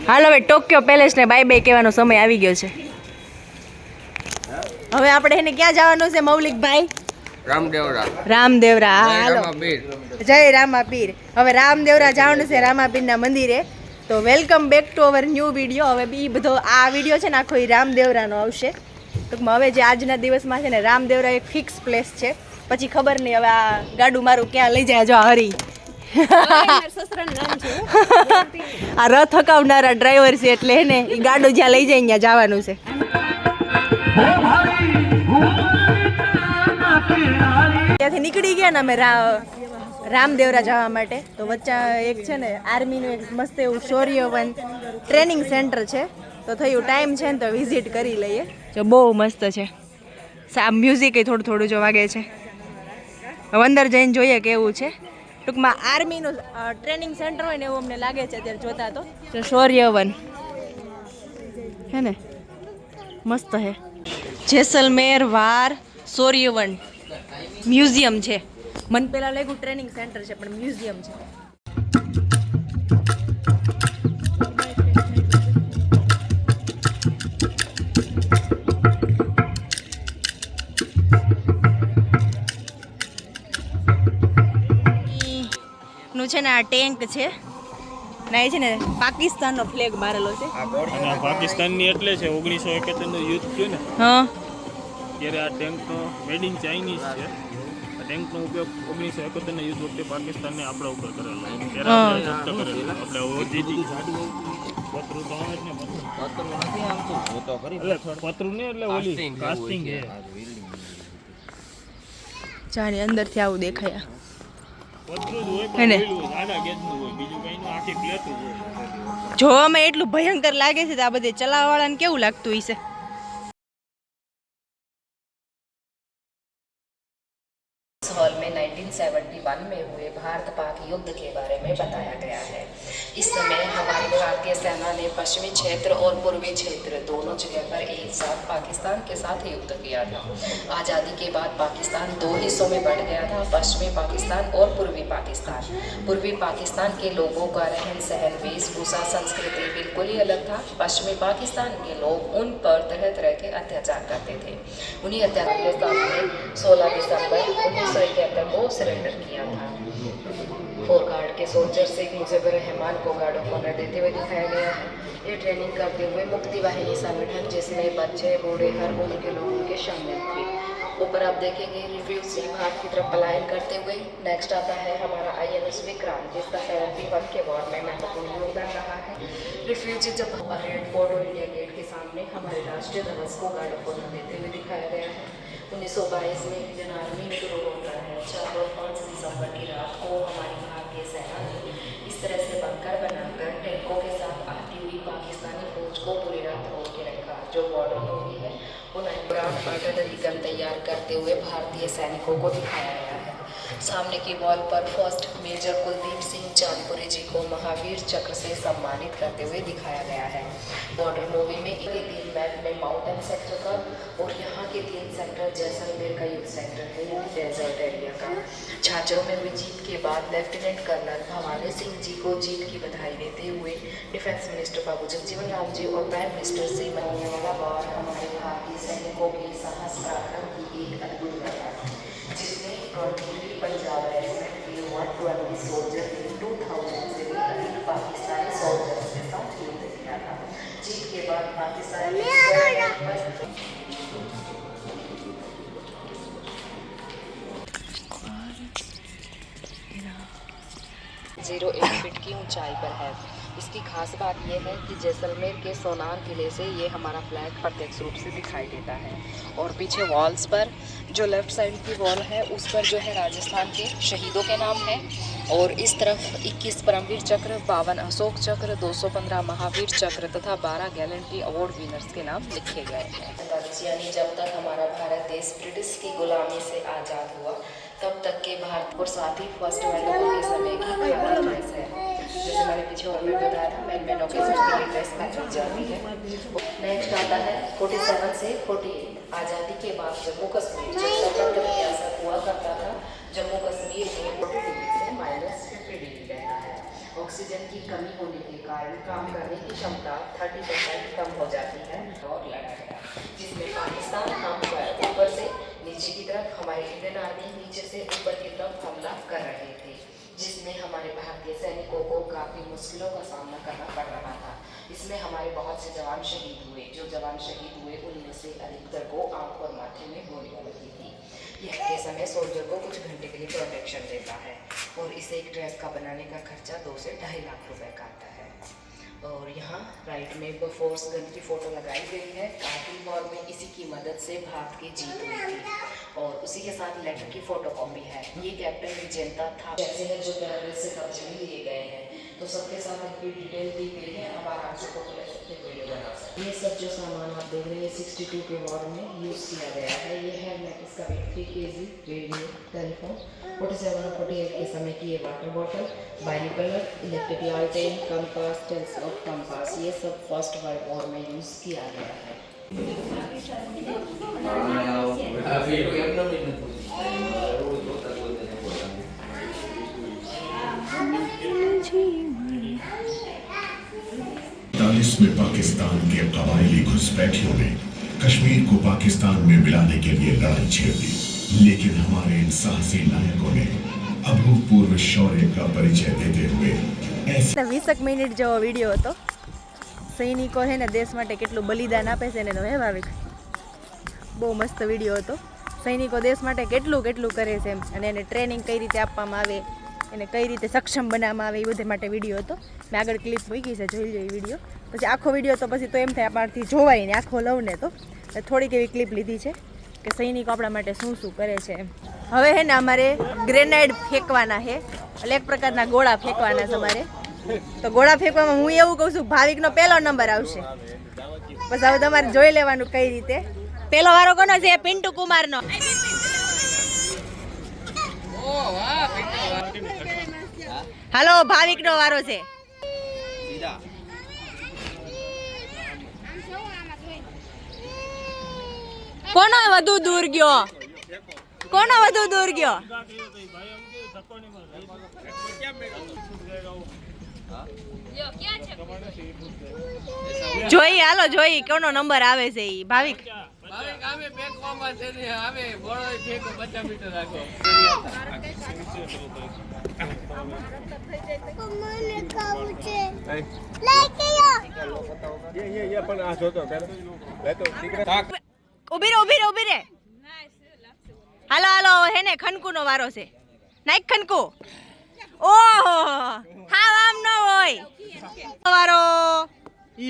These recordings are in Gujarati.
હાલો હવે ટોક્યો પેલેસ ને બાય બાય કહેવાનો સમય આવી ગયો છે. હવે આપણે એને ક્યાં જવાનું છે મૌલિકભાઈ? રામદેવરા. હાલો જય રામાપીર. હવે રામદેવરા જવાનું છે રામાપીરના મંદિરે. તો welcome back to our new video. હવે બી બધો આ વિડીયો છે ને આખો એ રામદેવરાનો આવશે. ટૂંકમાં હવે જે આજના દિવસમાં છે ને રામદેવરા એક ફિક્સ પ્લેસ છે. પછી ખબર નહીં હવે આ ગાડું મારું ક્યાં લઈ જાય. જો હરી આ રથ હકાવનારા ડ્રાઈવર છે એટલે ને એ ગાડું જ્યાં લઈ જાય ત્યાં જવાનું છે. ત્યાંથી નીકળી ગયા ને અમે રામદેવરા જવા માટે. તો વચ્ચે એક છે ને આર્મીનું એક મસ્ત એવું શૌર્યવન ટ્રેનિંગ સેન્ટર છે. તો થયું ટાઈમ છે ને તો વિઝિટ કરી લઈએ. જો બહુ મસ્ત છે. મ્યુઝિક થોડું થોડું જો વાગે છે. હવે અંદર જઈને જોઈએ કેવું છે. ટૂંકમાં આર્મીનું ટ્રેનિંગ સેન્ટર હોય ને એવું અમને લાગે છે અત્યારે જોતા. તો શૌર્યવન હે ને મસ્ત હે. જેસલમેર વાર શૌર્યવન મ્યુઝિયમ છે. મને પેલા લાગ્યું ટ્રેનિંગ સેન્ટર છે પણ મ્યુઝિયમ છે. નું છે ને આ ટેન્ક છે ના એ છે ને પાકિસ્તાનનો ફ્લેગ મારેલો છે. અને પાકિસ્તાનની એટલે છે 1971 નું યુદ્ધ થયું ને હા ત્યારે આ ટેન્કનો મેડ ઇન ચાઇનીઝ છે. આ ટેન્કનો ઉપયોગ 1971 ના યુદ્ધ વખતે પાકિસ્તાનને આપણા ઉપર કરેલો. ત્યારે આપણે જપ્ત કરેલો. આપણે ઓજીજી પતરું તો આવે જ ને પતરું નથી આવતું તો કરી એટલે પતરું ને એટલે ઓલી કાસ્ટિંગ છે. જાણે અંદરથી આવું દેખાય. જોવામાં એટલું ભયંકર લાગે છે. આ બધે ચલાવવા વાળાને કેવું લાગતું હશે? हॉल में 1971 में हुए भारत पाक युद्ध के बारे में बताया गया है. इस समय हमारी भारतीय सेना ने पश्चिमी क्षेत्र और पूर्वी क्षेत्र दोनों जगह पर एक साथ पाकिस्तान के साथ युद्ध किया था. आज़ादी के बाद पाकिस्तान दो हिस्सों में बढ़ गया था, पश्चिमी पाकिस्तान और पूर्वी पाकिस्तान. पूर्वी पाकिस्तान के लोगों का रहन सहन, वेशभूषा, संस्कृति बिल्कुल ही अलग था. पश्चिमी पाकिस्तान के लोग उन पर तरह तरह के अत्याचार करते थे. उन्हीं अत्याचार के सामने 16 दिसंबर 1971 को सरेंडर किया था. फोर गार्ड के सोल्जर शेख मुजीबुर रहमान को गार्ड ऑफ ऑनर देते हुए दिखाया गया है. ये ट्रेनिंग करते हुए मुक्ति वाहिनी संगठन जिसमें बच्चे बूढ़े हर उम्र के लोगों के शामिल थे. ऊपर आप देखेंगे रिफ्यूजी भारत की तरफ पलायन करते हुए. नेक्स्ट आता है हमारा INS विक्रांत जिसका 71 के वॉर में महत्वपूर्ण योगदान रहा है. रिफ्यूजी जब रेड फोर्ट और इंडिया गेट के सामने हमारे राष्ट्रीय ध्वज को गार्ड ऑफ ऑनर देते हुए दिखाया गया है. 1922 में इंडियन आर्मी में शुरू होता है. 4 और 5 दिसंबर की रात को हमारी भारतीय सेना ने इस तरह से बंकर बनाकर टैंकों के साथ आती हुई पाकिस्तानी फौज को पूरी रात रोक के रखा. जो बॉर्डर मूवी है वो ग्राउंड आर्टिलरी गन तैयार करते हुए भारतीय सैनिकों को दिखाया गया है. सामने की वॉल पर फर्स्ट मेजर कुलदीप सिंह चांदपुरी जी को महावीर चक्र से सम्मानित करते हुए दिखाया गया है. बॉर्डर मूवी में एक 3 मैप में माउंटेन सेक्टर का और यहाँ के 3 सेक्टर जैसलमेर का युद्ध सेक्टर है यानी डेजर्ट एरिया का. झांझरों में हुई जीत के बाद लेफ्टिनेंट कर्नल भवानी सिंह जी को जीत की बधाई देते हुए डिफेंस मिनिस्टर बाबू जगजीवन राम जी और प्राइम मिनिस्टर श्री मनमोहन बार हमारे भारतीय सैनिकों के साहस पराक्रम की एक अद्भुत कथा जिसने पंजाब रेजिमेंट के 120 सोल्जर ने 2000 से भी अधिक पाकिस्तानी सोल्जर्स के साथ युद्ध किया था. जीत के बाद पाकिस्तानी 08 फीट की ऊंचाई पर है. इसकी खास बात यह है कि जैसलमेर के सोनार किले से ये हमारा फ्लैग प्रत्यक्ष रूप से दिखाई देता है. और पीछे वॉल्स पर जो लेफ्ट साइड की वॉल है उस पर जो है राजस्थान के शहीदों के नाम है. और इस तरफ 21 परमवीर चक्र, 52 अशोक चक्र, 215 महावीर चक्र तथा 12 गैलेंट्री अवार्ड विनर्स के नाम लिखे गए हैं. यानी जब तक हमारा भारत देश ब्रिटिश की गुलामी से आज़ाद हुआ तब तक के भारत और साथ ही फर्स्ट वर्ल्ड वॉर के समय की खाकी ड्रेस है. जैसे मैंने पीछे और में बताया था मैन ओकेजन के लिए ड्रेस पहनी जाती है. नेक्स्ट आता है 47 से 48 आज़ादी के बाद जम्मू कश्मीर जब स्वतंत्र रियासत हुआ करता था. जम्मू कश्मीर में 40 डिग्री से -50 डिग्री रहता है. ऑक्सीजन की कमी होने के कारण काम करने की क्षमता 30% कम हो जाती है और लड़ा गया, जिसमें पाकिस्तान हम पर ऊपर से नीचे की तरफ, हमारी इंडियन आर्मी नीचे से ऊपर की तरफ हमला कर रहे थे, जिसमें हमारे भारतीय सैनिकों को काफ़ी मुश्किलों का सामना करना पड़ रहा था। इसमें हमारे बहुत से जवान शहीद हुए। जो जवान शहीद हुए उनमें से अधिकतर को आंख और माथे में गोलियां लगी थी। यह के समय सोल्जर को कुछ घंटे के लिए प्रोटेक्शन देता है और इसे एक ड्रेस का बनाने का खर्चा 2 से 2.5 लाख रुपए का आता है। और यहाँ राइट में फोर्स गन की फोटो लगाई गई है। कारगिल वॉर में इसी की मदद से भारत की जीत हुई थी और उसी के साथ लेटर की फोटो कॉपी है। ये कैप्टन विजेंता था। जैसे है जो टेररिस्ट से कब्जे में लिए गए हैं, तो सबके साथ इनकी डिटेल दी गई है। अब आराम से फोटो ले सकते हैं, वीडियो बना सकते हैं। ये सब जो सामान आप देख रहे हैं 62 के वॉर में यूज़ किया गया है। ये है मैटिस का वेट 3 kg रेडियो, टेलीफोन, 47 और 48 के समय की ये वाटर बॉटल, बाइनोकुलर, इलेक्ट्रिक लालटेन, कंपास, टेलीस्कोप, कंपास, ये सब फर्स्ट वर्ल्ड वॉर में यूज़ किया गया है। में पाकिस्तान के कबायली घुसपैठियों ने कश्मीर को पाकिस्तान में मिलाने के लिए लड़ाई छेड़ दी, लेकिन हमारे इन साहसी नायकों ने अभूतपूर्व शौर्य का परिचय देते हुए ऐसे 20 મિનિટ જેવો વિડીયો હતો. સૈનિકો છે ને દેશ માટે કેટલું બલિદાન આપે છે ને એનો હે ભાવિક, બહુ મસ્ત વિડીયો હતો. સૈનિકો દેશ માટે કેટલું કેટલું કરે છે એમ, અને એને ટ્રેનિંગ કઈ રીતે આપવામાં આવે, એને કઈ રીતે સક્ષમ બનાવવામાં આવે, એ બધે માટે વિડીયો હતો. મેં આગળ ક્લિપ મૂકી છે, જોઈ લો એ વિડીયો. પછી આખો વિડીયો તો પછી તો એમ થાય આપણાથી જોવાય ને, આખો લઉં ને તો થોડીક એવી ક્લિપ લીધી છે કે સૈનિકો આપણા માટે શું શું કરે છે એમ. હવે હે ને અમારે ગ્રેનેડ ફેંકવાના છે, એટલે એક પ્રકારના ગોળા ફેંકવાના છે અમારે. તો ગોળા ફેંકવામાં હું એવું કહું છું ભાવિકનો પહેલો નંબર આવશે. બસ હવે તમારે જોઈ લેવાનું કઈ રીતે. પહેલો વારો કોનો છે? પિન્ટુ કુમારનો. હાલો, ભાવિકનો વારો છે. કોનો વધુ દૂર ગયો? કોનો વધુ દૂર ગયો? જોઈ હાલો, જોઈ કોનો નંબર આવે છે ઈ. ભાવિક ઉભી રે, ઉભી રે, ઉભી રે. હાલો હાલો, હે ને ખનકુ નો વારો છે. નાઈક ખનકુ. ઓહો, હા આમ ન હોય વારો.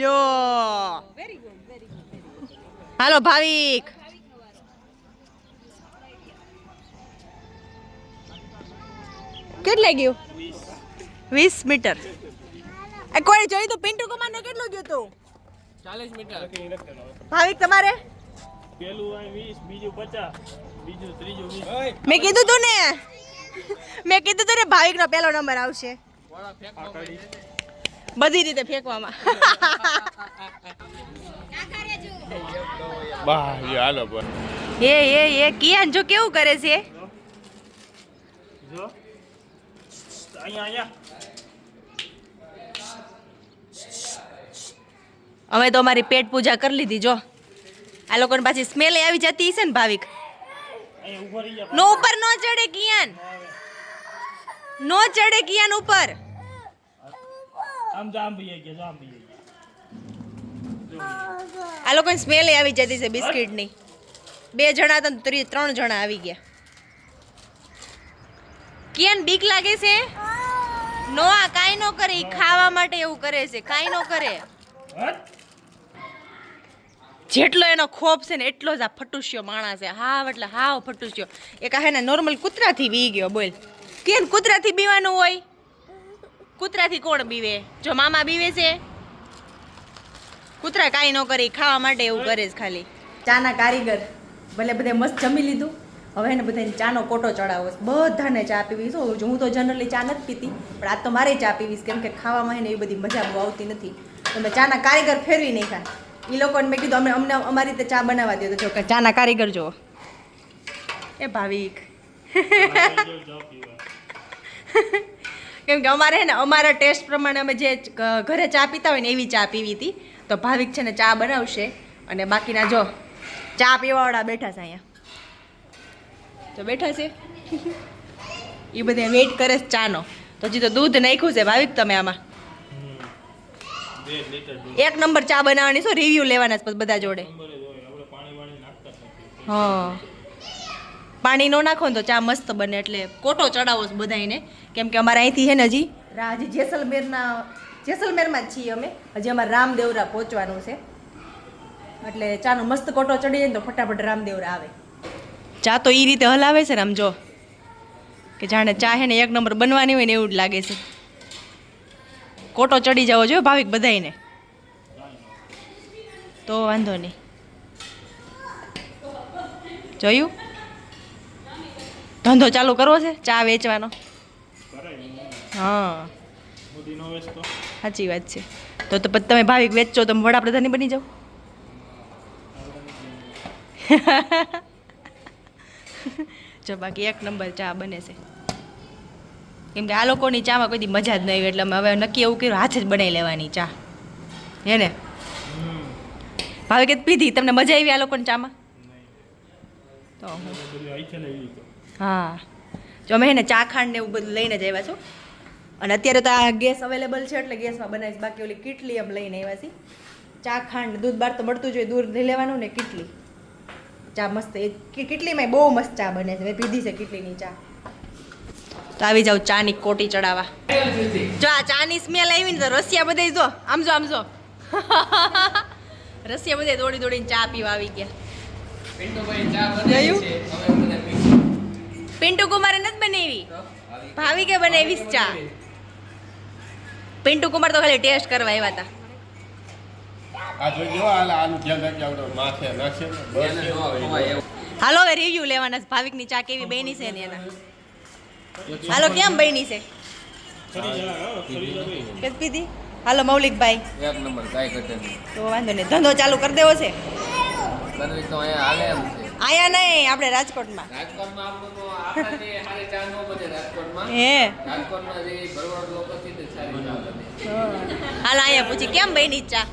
યો, હાલો ભાવિક. કેટલે ગયું? 20 મીટર. કોઈ જોઈ તો પિન્ટુ કુમાર ને કેટલું ગયું તું? 40 મીટર. ભાવિક તમારે? પેલું 20, બીજું 50, બીજું ત્રીજું 20. મેં કીધું તું ને, મેં કીધું તું ને ભાવિક નો પહેલો નંબર આવશે બધી રીતે ફેંકવામાં. એ કિયાન જો કેવું કરે છે. જો અહીંયા અમે તો અમારી પેટ પૂજા કરી લીધી. જો આ લોકોને પાછી સ્મેલ આવી જતી હશે ને ભાવિક. ઉભો રહી જા. નો ઉપર નો ચડે કિયાન, નો ચડે કિયાન ઉપર. આમ જામ ભઈ ગયા, જામ ભઈ ગયા. આ લોકોને સ્મેલ આવી જતી છે બિસ્કિટની. 2 જણા હતા ને 3 જણા આવી ગયા. કિયાન બીક લાગે છે? નો, આ કાઈ નો કરે. ઈ ખાવા માટે એવું કરે છે, કાઈ નો કરે. જેટલો એનો ખોફ છે ને એટલો જ આ ફટુસ્યો માણસ છે. હાવ એટલે હાવ ફટુસ્યો. એક આ હે ને નોર્મલ કૂતરાથી બી ગયો. બોલ કેમ કૂતરાથી બીવાનું હોય? કૂતરાથી કોણ બીવે? જો મામા બીવે છે. કૂતરા કાંઈ ન કરે, ખાવા માટે એવું કરે છે ખાલી. ચાના કારીગર ભલે બધે મસ્ત જમી લીધું. હવે ને બધાને ચાનો કોટો ચડાવો. બધાને ચા પીવી. હું તો જનરલી ચા નથી પીતી, પણ આજ તો મારે ચા પીવીશ, કેમ કે ખાવામાં ને એવી બધી મજા બહુ આવતી નથી. તો મેં ચાના કારીગર ફેરવી નાખ્યા. એ લોકોને મેં કીધું અમને અમારી રીતે ચા બનાવવા દો. તો જો કે ચાના કારીગર જુઓ. એ ભાવિક કેમ કે અમારે ને અમારા ટેસ્ટ પ્રમાણે અમે જે ઘરે ચા પીતા હોય ને એવી ચા પીવી હતી. તો ભાવિક છે ને ચા બનાવશે અને બાકીના જો ચા પીવાવાળા બેઠા છે અહીંયા તો બેઠા છે એ બધા વેઇટ કરે છે ચાનો. તો હજી તો દૂધ નાખ્યું છે ભાવિક તમે આમાં 2 લીટર દૂધ 1 નંબર ચા બનાવવાની છો રિવ્યુ લેવાના છે બધા જોડે. નંબરે જ હોય. આપણે પાણી નાખતા નથી. હા પાણી ન નાખો ને તો ચા મસ્ત બને એટલે કોટો ચડાવો છે બધાને. કેમ કે અમારે અહીંથી છે ને હજી જેસલમેરમાં જ છીએ અમે. હજી અમારે રામદેવરા પહોંચવાનું છે એટલે ચાનો મસ્ત કોટો ચડી જાય ને તો ફટાફટ રામદેવરા આવે. ચા તો એ રીતે હલાવે છે ને આમ જો કે જાણે ચા હે ને 1 નંબર બનવાની હોય ને એવું જ લાગે છે. કોટો ચડી જવો જોઈએ ભાવિક બધાને તો વાંધો નહીં. જોયું ધંધો ચાલુ કરવો છે ચા વેચવાનો. હા મોદી નો વેચતો. સાચી વાત છે. તો પછી તમે ભાવિક વેચો તમે વડાપ્રધાની બની જાઓ. જો બાકી 1 નંબર ચા બને છે. કેમ કે આ લોકોની ચામાં કોઈ દી મજા જ નહીં આવી એટલે અમે હવે નક્કી એવું કર્યું હાથે જ બનાવી લેવાની ચા હે ને. ભાવિકે પીધી તમને મજા આવી આ લોકોની ચામાં તો બધું આઈ છે ને એવી તો. હા જો અમે હે ને ચા ખાંડ ને એવું બધું લઈને જ આવ્યા છું. અને અત્યારે તો આ ગેસ અવેલેબલ છે એટલે ગેસમાં બનાવીશ. બાકી ઓલી કીટલી એમ લઈને આવ્યા છીએ. ચા ખાંડ દૂધ બહાર તો મળતું જોઈએ દૂધ લઈ લેવાનું ને કીટલી ચા મસ્ત એ કીટલીમાં બહુ મસ્ત ચા બને છે. મેં પીધી છે કીટલીની ચા. તો આવી જાવ ચાની કોટી ચડાવવા. જો આ ચાની સ્મેલ આવી ને તો રસિયા બધે જો આમ જો રસિયા બધે દોડી દોડીને ચા પીવા આવી ગયા. પિન્ટુ કુમારે નથી બનાવી ભાવિકે બનાવી ચા. પિન્ટુ કુમાર તો ખાલી ટેસ્ટ કરવા આવ્યા હતા. હાલો હવે રિવ્યુ લેવાના છે ભાવિકની ચા કેવી બની છે ને એના. હાલો કેમ બની છે કે પીધી. હાલો મૌલિકભાઈ 1 નંબર કાઈ ઘટે નહીં. તો વાંધો નહીં ધંધો ચાલુ કરી દેવો છે. સર્વિસ તો અહીંયા હાલે એમ છે. આયા નહીં આપણે રાજકોટમાં. રાજકોટમાં આપણું તો આપણા જે સારી ચા નો બને રાજકોટમાં. હે રાજકોટમાં જે ભરવાડ લોકો છે તે સારી ચા બને. હાલ અહીંયા પૂછી કેમ બની ચા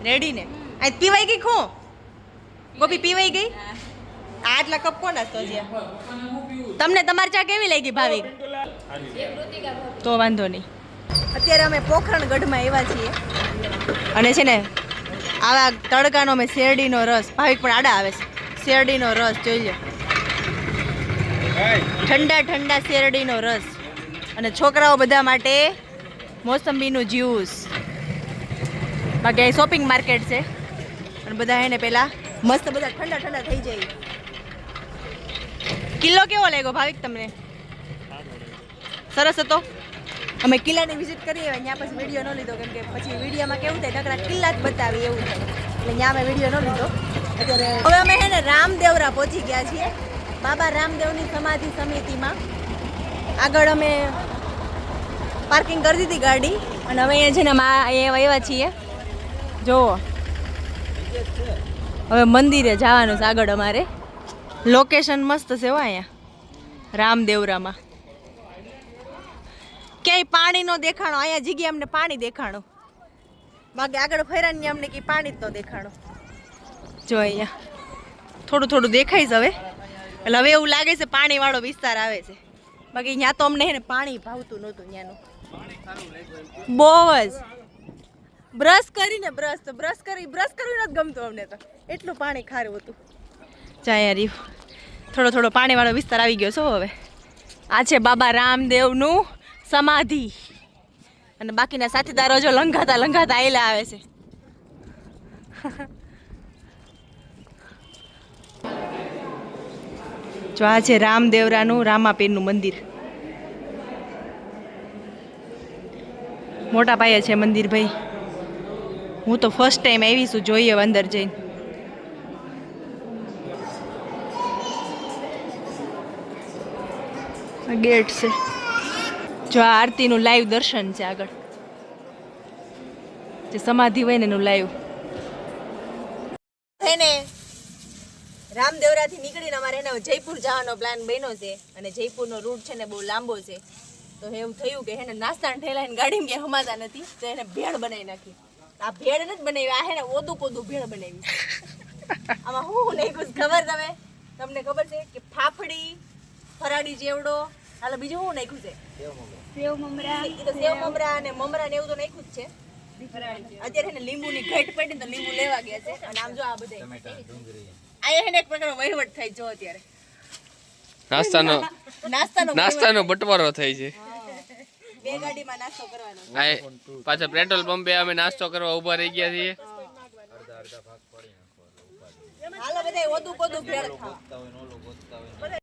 રેડી ને આ પીવાઈ ગઈ ખો ગોપી પીવાઈ ગઈ. આટલા કપ કોના તો છે તમને તમારી ચા કેવી લાગી ભાવિક તો વાંધો નહીં. અત્યારે અમે પોખરણગઢમાં આવ્યા છીએ અને છે ને આવા તડકાનો અમે શેરડીનો રસ ભાવિક પણ આડા આવે છે. શેરડીનો રસ જોઈ લો ઠંડા ઠંડા શેરડીનો રસ અને છોકરાઓ બધા માટે મોસંબીનું જ્યુસ. બાકી અહીં શોપિંગ માર્કેટ છે અને બધા એને પહેલાં મસ્ત બધા ઠંડા ઠંડા થઈ જાય. કિલ્લો કેવો લાગ્યો ભાવિક તમને? સરસ હતો. અમે કિલ્લાની વિઝિટ કરીએ ત્યાં પછી વિડીયો ન લીધો કેમ કે પછી વિડીયોમાં કેવું થાય નકરા કિલ્લા જ બતાવી એવું થાય એટલે ત્યાં અમે વિડીયો ન લીધો. અત્યારે હવે અમે છે ને રામદેવરા પહોંચી ગયા છીએ બાબા રામદેવની સમાધિ સમિતિમાં. આગળ અમે પાર્કિંગ કરી દીધી ગાડી અને હવે અહીંયા છે ને અહીંયા આવ્યા છીએ. જુઓ હવે મંદિરે જવાનું છે આગળ અમારે. લોકેશન મસ્ત છે હો અહીંયા રામદેવરામાં. ક્યાંય પાણી નો દેખાણો અહીંયા જગ્યાએ અમને પાણી દેખાણું બાકી આગળ ફેરાની અમને કે પાણી જ ન દેખાણું. જો અહીંયા થોડું થોડું દેખાય છે હવે એટલે હવે એવું લાગે છે પાણી વાળો વિસ્તાર આવે છે. બાકી ત્યાં તો અમને હે ને પાણી ભાવતું નહોતું ત્યાંનું બહુ જ. બ્રશ કરવી નથી ગમતું અમને તો એટલું પાણી ખારું હતું. ચાયા રહ્યું થોડો પાણી વાળો વિસ્તાર આવી ગયો છો હવે. આ છે બાબા રામદેવનું સમાધિ અને બાકીના સાથીદારો જો લંઘાતા આયલા આવે છે. જો આ છે રામદેવરાનું રામાપીરનું મંદિર. મોટા પાયે છે મંદિર ભાઈ. હું તો ફર્સ્ટ ટાઈમ આવી છું જોઈએ અંદર જઈને. ગેટ છે જો આ આરતીનું લાઈવ દર્શન છે આગળ જે સમાધિ હોય ને એનું લાઈવ. એને રામદેવરાથી નીકળીને અમારે એને જયપુર જવાનો પ્લાન બન્યો છે અને જયપુરનો રૂટ છે ને બહુ લાંબો છે તો તો એવું થયું કે એને નાસ્તાના ઠેલા એને ગાડીમાં કે હમાતા નથી તો એને ભેળ બનાવી નાખી. આ ભેળ નથી બનાવી, આ હે ને ઓદું પોદું ભેળ બનાવી. આમાં હું નાખ્યું છે ખબર તમને ખબર છે કે ફાફડી, ફરાળી ચેવડો, હાલો બીજું શું નાખ્યું છે? સેવ મમરા. એ તો સેવ મમરા અને મમરા ને એવું તો નાખ્યું જ છે. અત્યારે એને લીંબુની ઘટ પડી તો લીંબુ લેવા ગયા છે. અને આમ જો આ બધે આ એને એક પ્રકારનો વહીવટ થાય જો અત્યારે નાસ્તાનો બટવારો થાય છે. બે ગાડીમાં નાસ્તો કરવાનો. આ પાછા પેટ્રોલ પંપે અમે નાસ્તો કરવા ઊભા રહી ગયા છીએ. હાલો બધા ઓદું પોદું ભેળ ખાવા.